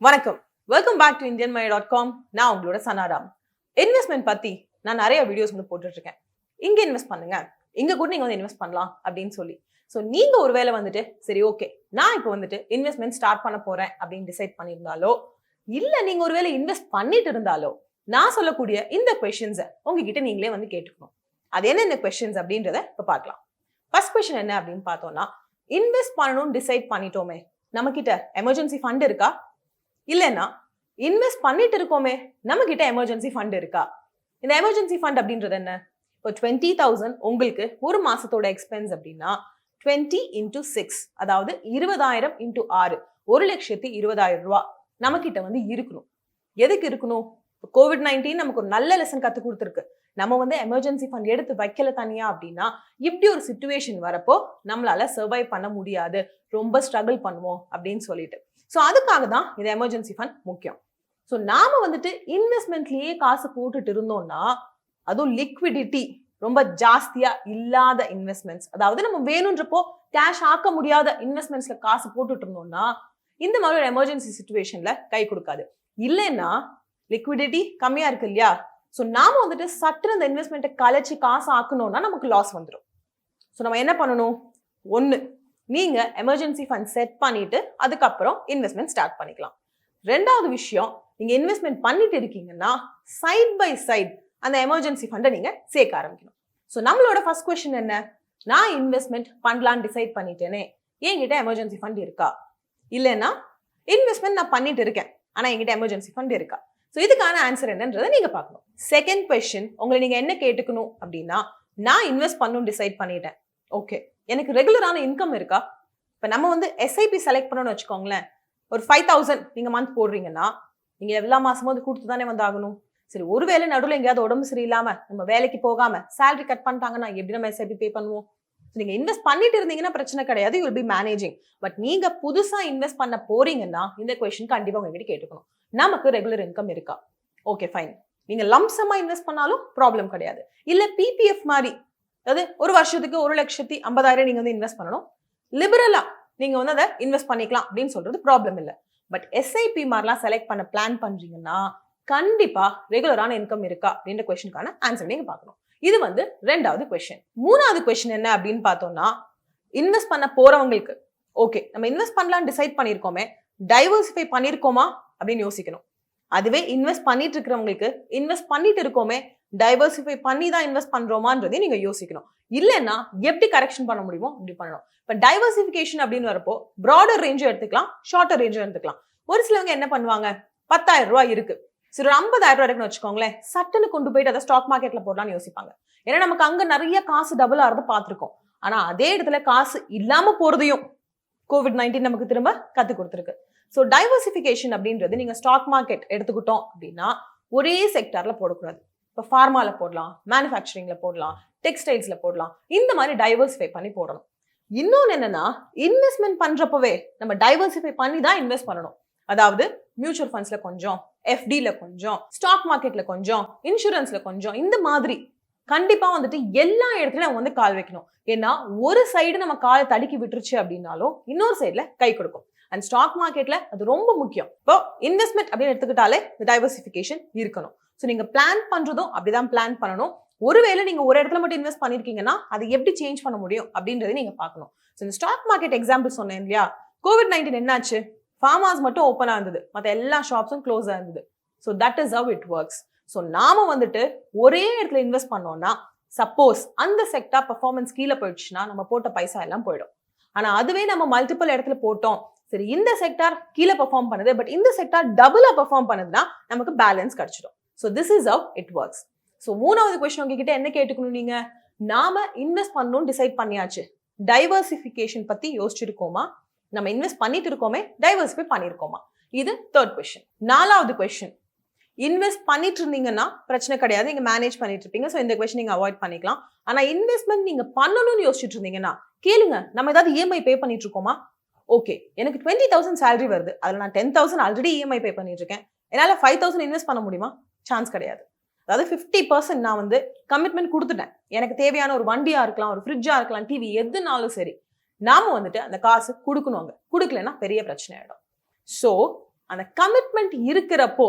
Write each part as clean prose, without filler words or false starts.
வணக்கம், welcome back to indianmoney.com. நான் உங்களோட சனாராம். இன்வெஸ்ட்மெண்ட் பத்தி நான் நிறைய வீடியோஸ் போட்டுட்டு இருக்கேன். இங்க இன்வெஸ்ட் பண்ணுங்க, இங்க கூட நீங்க இன்வெஸ்ட் பண்ணலாம் அப்படின்னு சொல்லி. ஸோ நீங்க ஒருவேளை சரி ஓகே நான் இப்போ இன்வெஸ்ட்மெண்ட் ஸ்டார்ட் பண்ண போறேன் அப்படின்னு டிசைட் பண்ணியிருந்தாலோ, இல்ல நீங்க ஒருவேளை இன்வெஸ்ட் பண்ணிட்டு இருந்தாலோ, நான் சொல்லக்கூடிய இந்த கொஸ்டின்ஸை உங்ககிட்ட நீங்களே கேட்டுக்கணும். அது என்ன கொஸ்டின்ஸ் அப்படின்றத இப்ப பார்க்கலாம். ஃபர்ஸ்ட் கொஸ்டின் என்ன அப்படின்னு பார்த்தோம்னா, இன்வெஸ்ட் பண்ணணும்னு டிசைட் பண்ணிட்டோமே, நம்ம கிட்ட எமர்ஜென்சி ஃபண்ட் இருக்கா? இல்லைன்னா இன்வெஸ்ட் பண்ணிட்டு இருக்கோமே, நம்ம கிட்ட எமர்ஜென்சி ஃபண்ட் இருக்கா? இந்த எமர்ஜென்சி ஃபண்ட் அப்படின்றது என்ன? இப்போ 20,000 உங்களுக்கு ஒரு மாசத்தோட எக்ஸ்பென்ஸ் அப்படின்னா 20 into 6, அதாவது 20,000 into 6, 1,20,000 ரூபாய் நம்ம கிட்ட இருக்கணும். எதுக்கு இருக்கணும்? COVID-19 நமக்கு ஒரு நல்ல லெசன் கத்து கொடுத்துருக்கு. நம்ம எமர்ஜென்சி ஃபண்ட் எடுத்து வைக்கல தனியா அப்படின்னா இப்படி ஒரு சிச்சுவேஷன் வரப்போ நம்மளால சர்வைவ் பண்ண முடியாது, ரொம்ப ஸ்ட்ரகிள் பண்ணுவோம் அப்படின்னு சொல்லிட்டு. ஸோ அதுக்காக தான் இந்த எமர்ஜென்சி ஃபண்ட் முக்கியம். ஸோ நாம இன்வெஸ்ட்மெண்ட்லயே காசு போட்டுட்டு இருந்தோம்னா, அதுவும் லிக்விடிட்டி ரொம்ப ஜாஸ்தியா இல்லாத இன்வெஸ்ட்மெண்ட்ஸ், அதாவது நம்ம வேணுன்றப்போ கேஷ் ஆக்க முடியாத இன்வெஸ்ட்மெண்ட்ஸ்ல காசு போட்டுட்டு இருந்தோம்னா இந்த மாதிரி ஒரு எமர்ஜென்சி சிச்சுவேஷன்ல கை கொடுக்காது. இல்லைன்னா லிக்விடிட்டி கம்மியா இருக்கு இல்லையா, ஸோ நாம சற்று அந்த இன்வெஸ்ட்மெண்ட்டை கலைச்சு காசு ஆக்கணும்னா நமக்கு லாஸ் வந்துடும். ஸோ நம்ம என்ன பண்ணணும்? ஒன்று, நீங்க எமர்ஜென்சி ஃபண்ட் செட் பண்ணிட்டு அதுக்கப்புறம் இன்வெஸ்ட்மெண்ட் ஸ்டார்ட் பண்ணிக்கலாம். ரெண்டாவது விஷயம், நீங்க இன்வெஸ்ட்மெண்ட் பண்ணிட்டு இருக்கீங்கன்னா சைட் பை சைட் அந்த எமர்ஜென்சி ஃபண்டை நீங்க சேர்க்க ஆரம்பிக்கணும். ஸோ நம்மளோட ஃபர்ஸ்ட் கொஸ்டின் என்ன? நான் இன்வெஸ்ட்மெண்ட் பண்ணலான்னு டிசைட் பண்ணிட்டேனே, என்கிட்ட எமர்ஜென்சி ஃபண்ட் இருக்கா? இல்லைன்னா இன்வெஸ்ட்மெண்ட் நான் பண்ணிட்டு இருக்கேன் ஆனா என்கிட்ட எமர்ஜென்சி ஃபண்ட் இருக்கா? ஸோ இதுக்கான ஆன்சர் என்னன்றதை நீங்க பார்க்கணும். செகண்ட் கொஸ்டின், உங்களை நீங்க என்ன கேட்டுக்கணும் அப்படின்னா, நான் இன்வெஸ்ட் பண்ணணும்னு டிசைட் பண்ணிட்டேன், ஓகே எனக்கு ரெகுலரான இன்கம் இருக்கா? இப்போ நம்ம எஸ்ஐபி செலக்ட் பண்ணணும்னு வச்சுக்கோங்களேன். ஒரு 5,000 நீங்க மந்த் போடுறீங்கன்னா நீங்க எல்லா மாசமும் அது கொடுத்து தானே ஆகணும். சரி, ஒருவேளை நடுவில் எங்கேயாவது உடம்பு சரியில்லாம நம்ம வேலைக்கு போகாம சேலரி கட் பண்ணிட்டாங்கன்னா எப்படி நம்ம எஸ்ஐபி பே பண்ணுவோம்? நீங்க இன்வெஸ்ட் பண்ணிட்டு இருந்தீங்கன்னா பிரச்சனை கிடையாது, you will be managing. But நீங்க புதுசா இன்வெஸ்ட் பண்ண போறீங்கன்னா இந்த கொஸ்டின் கண்டிப்பா உங்ககிட்ட கேட்டுக்கணும். நமக்கு ரெகுலர் இன்கம் இருக்கா? Okay fine. நீங்க லம்சமா இன்வெஸ்ட் பண்ணாலும் ப்ராப்ளம் கிடையாது. இல்ல பிபிஎஃப் மாதிரி, அதாவது ஒரு வருஷத்துக்கு 1,50,000 நீங்க இன்வெஸ்ட் பண்ணணும், லிபரலா நீங்க அதை இன்வெஸ்ட் பண்ணிக்கலாம் அப்படின்னு சொல்றது ப்ராப்ளம் இல்லை. பட் எஸ்ஐபி மாதிரிலாம் செலக்ட் பண்ண பிளான் பண்றீங்கன்னா கண்டிப்பா ரெகுலரான இன்கம் இருக்கா அப்படின்ற கொஸ்டினுக்கான ஆன்சர் நீங்க பார்க்கணும். இது ரெண்டாவது கொஸ்டின். மூணாவது கொஸ்டின் என்ன அப்படின்னு பார்த்தோம்னா, இன்வெஸ்ட் பண்ண போறவங்களுக்கு ஓகே நம்ம இன்வெஸ்ட் பண்ணலாம்னு டிசைட் பண்ணிருக்கோமே, டைவர்சிஃபை பண்ணிருக்கோமா அப்படின்னு யோசிக்கணும். அதுவே இன்வெஸ்ட் பண்ணிட்டு இருக்கிறவங்களுக்கு இன்வெஸ்ட் பண்ணிட்டு இருக்கோமே, டைவர்சிஃபை பண்ணி தான் இன்வெஸ்ட் பண்றோமான்றதையும் நீங்க யோசிக்கணும். இல்லைன்னா எப்படி கரெக்ஷன் பண்ண முடியுமோ அப்படி பண்ணணும். இப்ப டைவர்சிஃபிகேஷன் அப்படின்னு வரப்போ ப்ராடர் ரேஞ்சும் எடுத்துக்கலாம், ஷார்ட்டர் ரேஞ்சும் எடுத்துக்கலாம். ஒரு சிலவங்க என்ன பண்ணுவாங்க, 10,000 ரூபாய் இருக்கு, சரி ஒரு 50,000 ரூபாய் இருக்குன்னு வச்சுக்கோங்களேன், சட்டுன்னு கொண்டு போயிட்டு அதை ஸ்டாக் மார்க்கெட்ல போடலாம்னு யோசிப்பாங்க. ஏன்னா நமக்கு அங்க நிறைய காசு டபுள் ஆறத பார்த்திருக்கோம். ஆனா அதே இடத்துல காசு இல்லாம போறதையும் COVID-19 நமக்கு திரும்ப கத்து கொடுத்துருக்கு. ஸோ டைவர்சிஃபிகேஷன் அப்படின்றது நீங்க ஸ்டாக் மார்க்கெட் எடுத்துக்கிட்டோம் அப்படின்னா ஒரே செக்டார்ல போடக்கூடாது. இப்போ ஃபார்மால போடலாம், மேனுஃபேக்சரிங்ல போடலாம், டெக்ஸ்டைல்ஸ்ல போடலாம், இந்த மாதிரி டைவர்சிஃபை பண்ணி போடணும். இன்னொன்னு என்னன்னா, இன்வெஸ்ட்மெண்ட் பண்றப்பவே நம்ம டைவர்சிஃபை பண்ணி தான் இன்வெஸ்ட் பண்ணணும். அதாவது மியூச்சுவல் ஃபண்ட்ஸ்ல கொஞ்சம், எஃப்டில கொஞ்சம், ஸ்டாக் மார்க்கெட்ல கொஞ்சம், இன்சூரன்ஸ்ல கொஞ்சம், இந்த மாதிரி கண்டிப்பா எல்லா இடத்துலயும் நம்ம கால் வைக்கணும். ஏன்னா ஒரு சைடு நம்ம காலை தடுக்கி விட்டுருச்சு அப்படின்னாலும் இன்னொரு சைட்ல கை கொடுக்கும். அண்ட் ஸ்டாக் மார்க்கெட்ல அது ரொம்ப முக்கியம். இப்போ இன்வெஸ்ட்மெண்ட் அப்படின்னு எடுத்துக்கிட்டாலே இந்த டைவர்சிஃபிகேஷன் இருக்கணும். ஸோ நீங்க பிளான் பண்றதும் அப்படிதான் பிளான் பண்ணணும். ஒருவேளை நீங்க ஒரு இடத்துல மட்டும் இன்வெஸ்ட் பண்ணிருக்கீங்கன்னா அதை எப்படி சேஞ்ச் பண்ண முடியும் அப்படின்றத நீங்க பார்க்கணும். ஸோ இந்த ஸ்டாக் மார்க்கெட் எக்ஸாம்பிள் சொன்னேன் இல்லையா, COVID-19 என்னாச்சு, ஃபார்மாஸ் மட்டும் ஓப்பனா இருந்தது, மற்ற எல்லா ஷாப்ஸும் க்ளோஸா இருந்தது. So that is how it works. So நாம ஒரே இடத்துல இன்வெஸ்ட் பண்ணோம்னா சப்போஸ் அந்த செக்டார் பர்ஃபார்மன்ஸ் கீழே போயிடுச்சுன்னா நம்ம போட்ட பைசா எல்லாம் போயிடும். ஆனா அதுவே நம்ம மல்டிபிள் இடத்துல போட்டோம், சரி இந்த செக்டார் கீழே பெர்ஃபார்ம் பண்ணுது பட் இந்த செக்டார் டபுளா பெர்ஃபார்ம் பண்ணுதுன்னா நமக்கு பேலன்ஸ் கிடைச்சிடும். So this is how it works. So மூணாவது கொஸ்டின் உங்ககிட்ட என்ன கேட்டுக்கணும், நீங்க நாம இன்வெஸ்ட் பண்ணணும்னு டிசைட் பண்ணியாச்சு, டைவர்சிஃபிகேஷன் பத்தி யோசிச்சிருக்கோமா, நம்ம இன்வெஸ்ட் பண்ணிட்டு இருக்கோமே டைவர்சிஃபை பண்ணிருக்கோமா? இது தேர்ட் கொஸ்டின். நாலாவது கொஸ்டின், இன்வெஸ்ட் பண்ணிட்டு இருந்தீங்கன்னா பிரச்சனை கிடையாது, நீங்க மேனேஜ் பண்ணிட்டு இருப்பீங்க, ஸோ இந்த கொஸ்டின் நீங்க அவாய்ட் பண்ணிக்கலாம். ஆனா இன்வெஸ்ட்மெண்ட் நீங்க பண்ணணும்னு யோசிச்சுட்டு இருந்தீங்கன்னா கேளுங்க, நம்ம ஏதாவது இஎம்ஐ பே பண்ணிட்டு இருக்கோமா? ஓகே எனக்கு 20,000 சேலரி வருது, அதில் நான் 10,000 ஆல்ரெடி இஎம்ஐ பே பண்ணிட்டு இருக்கேன், என்னால் 5,000 இன்வெஸ்ட் பண்ண முடியுமா? சான்ஸ் கிடையாது. அதாவது 50% நான் கமிட்மெண்ட் கொடுத்துட்டேன். எனக்கு தேவையான ஒரு வண்டியா இருக்கலாம், ஒரு ஃப்ரிட்ஜா இருக்கலாம், டிவி எதுனாலும் சரி, நாம அந்த காசு கொடுக்கணும். கொடுக்கலன்னா பெரிய பிரச்சனை ஆயிடும். ஸோ அந்த கமிட்மெண்ட் இருக்கிறப்போ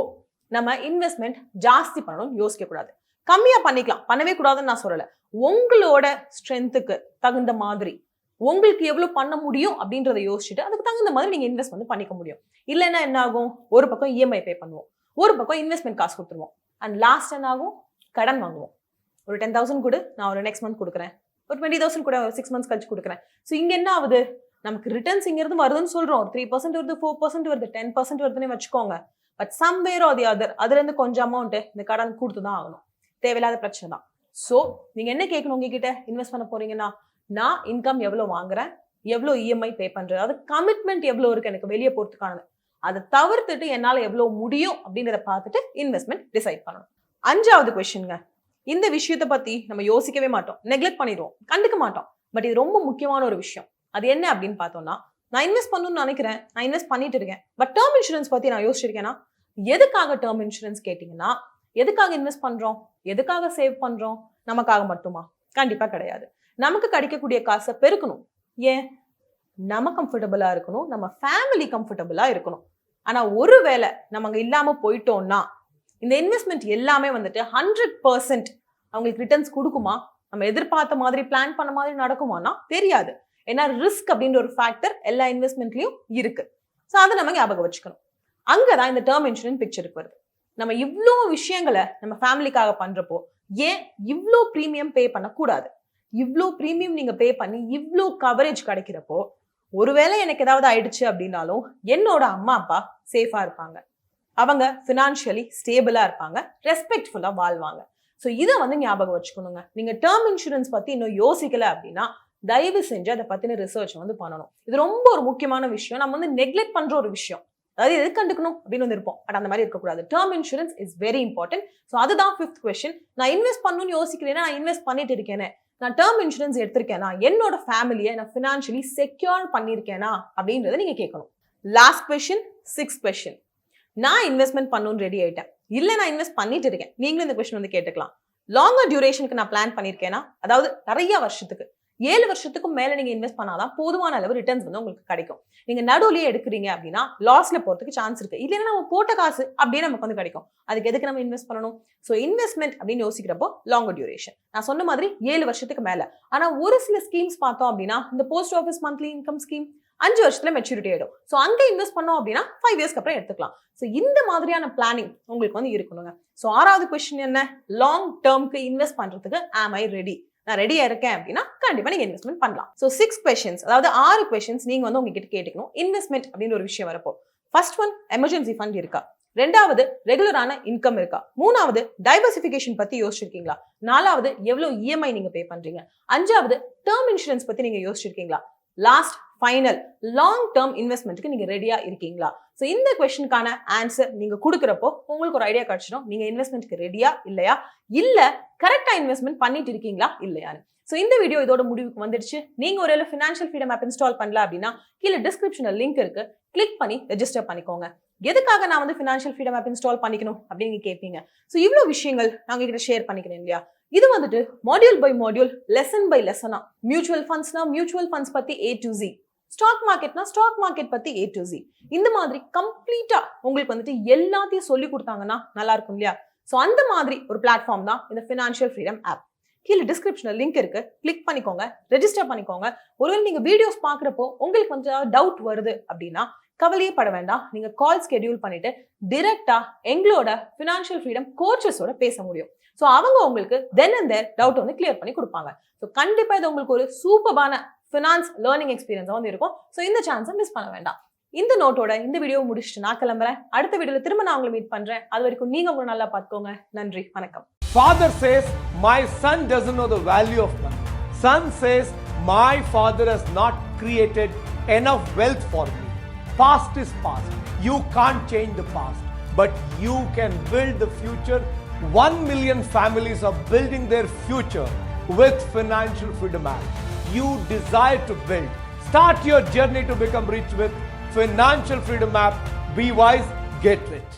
நம்ம இன்வெஸ்ட்மெண்ட் ஜாஸ்தி பண்ணணும்னு யோசிக்க கூடாது. கம்மியா பண்ணிக்கலாம், பண்ணவே கூடாதுன்னு நான் சொல்லல. உங்களோட ஸ்ட்ரென்த்துக்கு தகுந்த மாதிரி உங்களுக்கு எவ்வளவு பண்ண முடியும் அப்படின்றத யோசிச்சுட்டு அதுக்கு தகுந்த மாதிரி நீங்க இன்வெஸ்ட் வந்து பண்ணிக்க முடியும். இல்லைன்னா என்ன ஆகும், ஒரு பக்கம் இஎம்ஐ பே பண்ணுவோம், ஒரு பக்கம் இன்வெஸ்ட்மெண்ட் காசு கொடுத்துருவோம், அண்ட் லாஸ்ட் என்ன ஆகும், கடன் வாங்குவோம். ஒரு 10,000 கொடு, நான் ஒரு நெக்ஸ்ட் மந்த் கொடுக்குறேன், ஒரு 20,000 கூட ஒரு 6 months கழிச்சு கொடுக்குறேன். ஸோ இங்க என்ன ஆகுது, நமக்கு ரிட்டர்ன்ஸ் இங்க இருந்து வருதுன்னு சொல்றோம், 3% வருது, 4% வருது, 10% வருதுன்னு வச்சுக்கோங்க. But somewhere or the other அதுல இருந்து கொஞ்சம் அமௌண்ட் இந்த கடன் கொடுத்துதான் ஆகணும். தேவையில்லாத பிரச்சனை தான். ஸோ நீங்க என்ன கேட்கணும், உங்ககிட்ட இன்வெஸ்ட் பண்ண போறீங்கன்னா, நான் இன்கம் எவ்வளவு வாங்குறேன், எவ்வளவு இஎம்ஐ பே பண்றது, அது கமிட்மெண்ட் எவ்வளவு இருக்கு எனக்கு வெளியே போறதுக்கானது, அதை தவிர்த்துட்டு என்னால எவ்வளவு முடியும் அப்படின்றத பார்த்துட்டு இன்வெஸ்ட்மெண்ட் டிசைட் பண்ணணும். 5வது கொஸ்டின்ங்க, இந்த விஷயத்தை பத்தி நம்ம யோசிக்கவே மாட்டோம், நெக்லெக்ட் பண்ணிடுவோம், கண்டுக்க மாட்டோம். பட் இது ரொம்ப முக்கியமான ஒரு விஷயம். அது என்ன அப்படின்னு பார்த்தோம்னா, நான் இன்வெஸ்ட் பண்ணணும்னு நினைக்கிறேன், நான் இன்வெஸ்ட் பண்ணிட்டு இருக்கேன், பட் டேர்ம் இன்சூரன்ஸ் பத்தி நான் யோசிச்சிருக்கேன்னா, எதுக்காக டேர்ம் இன்சூரன்ஸ் கேட்டீங்கன்னா, எதுக்காக இன்வெஸ்ட் பண்றோம், எதுக்காக சேவ் பண்றோம், நமக்காக மட்டுமா? கண்டிப்பா கிடையாது. நமக்கு கிடைக்கக்கூடிய காசை பெருக்கணும். ஏன்? நம்ம கம்ஃபர்டபுளா இருக்கணும், நம்ம ஃபேமிலி கம்ஃபர்டபுளா இருக்கணும். ஆனா ஒருவேளை நம்ம அங்க இல்லாம போயிட்டோம்னா, இந்த இன்வெஸ்ட்மெண்ட் எல்லாமே வந்துட்டு 100% அவங்களுக்கு ரிட்டர்ன்ஸ் கொடுக்குமா, நம்ம எதிர்பார்த்த மாதிரி பிளான் பண்ண மாதிரி நடக்குமானா தெரியாது. ஏன்னா ரிஸ்க் அப்படின்ற ஒரு ஃபேக்டர் எல்லா இன்வெஸ்ட்மெண்ட்லயும் இருக்கு. ஸோ அதை நம்ம ஞாபகம் வச்சுக்கணும். அங்கதான் இந்த டேர்ம் இன்சூரன்ஸ் பிக்சருக்கு வருது. நம்ம இவ்வளோ விஷயங்களை நம்ம ஃபேமிலிக்காக பண்றப்போ ஏன் இவ்வளோ ப்ரீமியம் பே பண்ணக்கூடாது? இவ்வளோ ப்ரீமியம் நீங்க பே பண்ணி இவ்வளோ கவரேஜ் கிடைக்கிறப்போ, ஒருவேளை எனக்கு ஏதாவது ஆயிடுச்சு அப்படின்னாலும் என்னோட அம்மா அப்பா சேஃபா இருப்பாங்க, அவங்க ஃபினான்ஷியலி ஸ்டேபிளா இருப்பாங்க, ரெஸ்பெக்ட்ஃபுல்லா வாழ்வாங்க. ஸோ இதை வந்து ஞாபகம் வச்சுக்கணுங்க. நீங்க டேர்ம் இன்சூரன்ஸ் பத்தி இன்னும் யோசிக்கல அப்படின்னா தயவு செஞ்சு அதை பத்தின ரிசர்ச் வந்து பண்ணணும். இது ரொம்ப ஒரு முக்கியமான விஷயம், நம்ம வந்து நெக்லெக்ட் பண்ற ஒரு விஷயம். அதாவது எது கண்டுக்கணும் அப்படின்னு வந்து இருப்போம், பட் அந்த மாதிரி இருக்கக்கூடாது. Term insurance is very important. So அதுதான் 5th கொஸ்டின். நான் இன்வெஸ்ட் பண்ணணும்னு யோசிக்கிறேன்னா, நான் இன்வெஸ்ட் பண்ணிட்டு இருக்கேனே, நான் டேர்ம் இன்சூரன்ஸ் எடுத்திருக்கேனா, என்னோட ஃபேமிலியை நான் ஃபினான்ஷியலி செக்யூர் பண்ணியிருக்கேனா அப்படின்றத நீங்க கேட்கணும். Last question, 6th question. நான் இன்வெஸ்ட்மெண்ட் பண்ணணும்னு ரெடி ஆயிட்டேன், இல்ல நான் இன்வெஸ்ட் பண்ணிட்டு இருக்கேன், நீங்களும் இந்த கொஸ்டின் வந்து கேட்டுக்கலாம். லாங்கர் டியூரேஷனுக்கு நான் பிளான் பண்ணியிருக்கேன்னா, அதாவது நிறைய வருஷத்துக்கு, 7 வருஷத்துக்கும் மேல நீங்க இன்வெஸ்ட் பண்ணாதான் போதுமான அளவு ரிட்டர்ன்ஸ் வந்து உங்களுக்கு கிடைக்கும். நீங்க நடுவுலயே எடுக்கிறீங்க அப்படின்னா லாஸ்ல போறதுக்கு சான்ஸ் இருக்கு. இல்லைன்னா நம்ம போட்ட காசு அப்படியே நமக்கு வந்து கிடைக்கும். அதுக்கு எதுக்கு நம்ம இன்வெஸ்ட் பண்ணணும்? ஸோ இன்வெஸ்ட்மெண்ட் அப்படின்னு யோசிக்கிறப்போ லாங்கர் டியூரேஷன், நான் சொன்ன மாதிரி 7 வருஷத்துக்கு மேல. ஆனா ஒரு சில ஸ்கீம்ஸ் பார்த்தோம் அப்படின்னா, இந்த post office monthly income scheme 5 வருஷத்துல மெச்சூரிட்டி ஆயிடும். ஸோ அங்க இன்வெஸ்ட் பண்ணோம் அப்படின்னா 5 இயர்ஸ்க்கு அப்புறம் எடுத்துக்கலாம். ஸோ இந்த மாதிரியான பிளானிங் உங்களுக்கு வந்து இருக்கணுங்க. ஸோ 6வது கொஸ்டின் என்ன, லாங் டேர்ம்க்கு இன்வெஸ்ட் பண்றதுக்கு ஆம் ஐ ரெடி? நான் ரெடியா இருக்கேன் அப்படின்னா கண்டிப்பா நீங்க இன்வெஸ்ட்மெண்ட் பண்ணலாம். ஸோ 6 கொஸ்டின்ஸ், அதாவது 6 கொஸ்டின்ஸ் நீங்க வந்து உங்ககிட்ட கேட்டுக்கணும் இன்வெஸ்ட்மெண்ட் அப்படின்னு ஒரு விஷயம் வரப்போ. ஃபர்ஸ்ட் ஒன், எமர்ஜென்சி ஃபண்ட் இருக்கா? 2வது, ரெகுலரான இன்கம் இருக்கா? 3வது, டைவர்சிஃபிகேஷன் பத்தி யோசிச்சிருக்கீங்களா? 4வது, எவ்வளவு இஎம்ஐ நீங்க பே பண்றீங்க? 5வது, டேர்ம் இன்சூரன்ஸ் பத்தி நீங்க யோசிச்சிருக்கீங்களா? லாஸ்ட் ஃபைனல், லாங் டேர்ம் இன்வெஸ்ட்மெண்ட்டுக்கு நீங்க ரெடியா இருக்கீங்களா? ஸோ இந்த கொஸ்டினுக்கான ஆன்சர் நீங்க கொடுக்குறப்போ உங்களுக்கு ஒரு ஐடியா கிடைச்சிடும், நீங்க இன்வெஸ்ட்மெண்ட்க்கு ரெடியா இல்லையா, இல்ல கரெக்டா இன்வெஸ்ட்மெண்ட் பண்ணிட்டு இருக்கீங்களா இல்லையான்னு. ஸோ இந்த வீடியோ இதோட முடிவுக்கு வந்துடுச்சு. நீங்க ஒரு ஃபினான்ஷியல் ஃப்ரீடம் ஆப் இன்ஸ்டால் பண்ணல அப்படின்னா கீழே டிஸ்கிரிப்ஷன்ல லிங்க் இருக்கு, கிளிக் பண்ணி ரெஜிஸ்டர் பண்ணிக்கோங்க. எதுக்காக நான் வந்து ஃபினான்ஷியல் ஃப்ரீடம் ஆப் இன்ஸ்டால் பண்ணிக்கணும் அப்படின்னு கேட்பீங்க. ஸோ இவ்வளோ விஷயங்கள் நாங்க கிட்ட ஷேர் பண்ணிக்கிறேன் இல்லையா? இது வந்துட்டு module by module, lesson by லெசனா, மியூச்சுவல் ஃபண்ட்ஸ்னா மியூச்சுவல் ஃபண்ட்ஸ் பத்தி A to Z, ஸ்டாக் மார்க்கெட்னா ஸ்டாக் மார்க்கெட் பத்தி A to Z, இந்த மாதிரி கம்ப்ளீட்டா உங்களுக்கு வந்துட்டு எல்லாத்தையும் சொல்லி கொடுத்தாங்கன்னா நல்லா இருக்கும் இல்லையா? ஸோ அந்த மாதிரி ஒரு பிளாட்ஃபார்ம் தான் இந்த ஃபினான்ஷியல் ஃப்ரீடம் ஆப். கீழே டிஸ்கிரிப்ஷன்ல லிங்க் இருக்கு, கிளிக் பண்ணிக்கோங்க, ரெஜிஸ்டர் பண்ணிக்கோங்க. ஒருவேளை நீங்க வீடியோஸ் பாக்குறப்போ உங்களுக்கு கொஞ்சம் டவுட் வருது அப்படின்னா கவலையே பட வேண்டாம், நீங்க கால் ஸ்கெடியூல் பண்ணிட்டு டிரெக்டா எங்களோட ஃபினான்ஷியல் ஃப்ரீடம் கோச்சஸோட பேச முடியும். ஸோ அவங்க உங்களுக்கு தென் அண்ட் தேர் டவுட் வந்து கிளியர் பண்ணி கொடுப்பாங்க. ஸோ கண்டிப்பா இது உங்களுக்கு ஒரு சூப்பரான ஃபினான்ஸ் லேர்னிங் எக்ஸ்பீரியன்ஸா வந்து இருக்கும். ஸோ இந்த சான்ஸை மிஸ் பண்ண வேண்டாம். இந்த நோட்டோட இந்த வீடியோ முடிச்சுட்டு நான் கிளம்புறேன். அடுத்த வீடியோல திரும்ப நான் உங்களை மீட் பண்றேன். அது வரைக்கும் நீங்க உங்களை நல்லா பார்த்துக்கோங்க. நன்றி, வணக்கம். Father says, my son doesn't know the value of money. Son says, my father has not created enough wealth for me. Past is past. You can't change the past, but you can build the future. 1 million families are building their future with Financial Freedom App. You desire to build. Start your journey to become rich with Financial Freedom App. Be wise, get rich.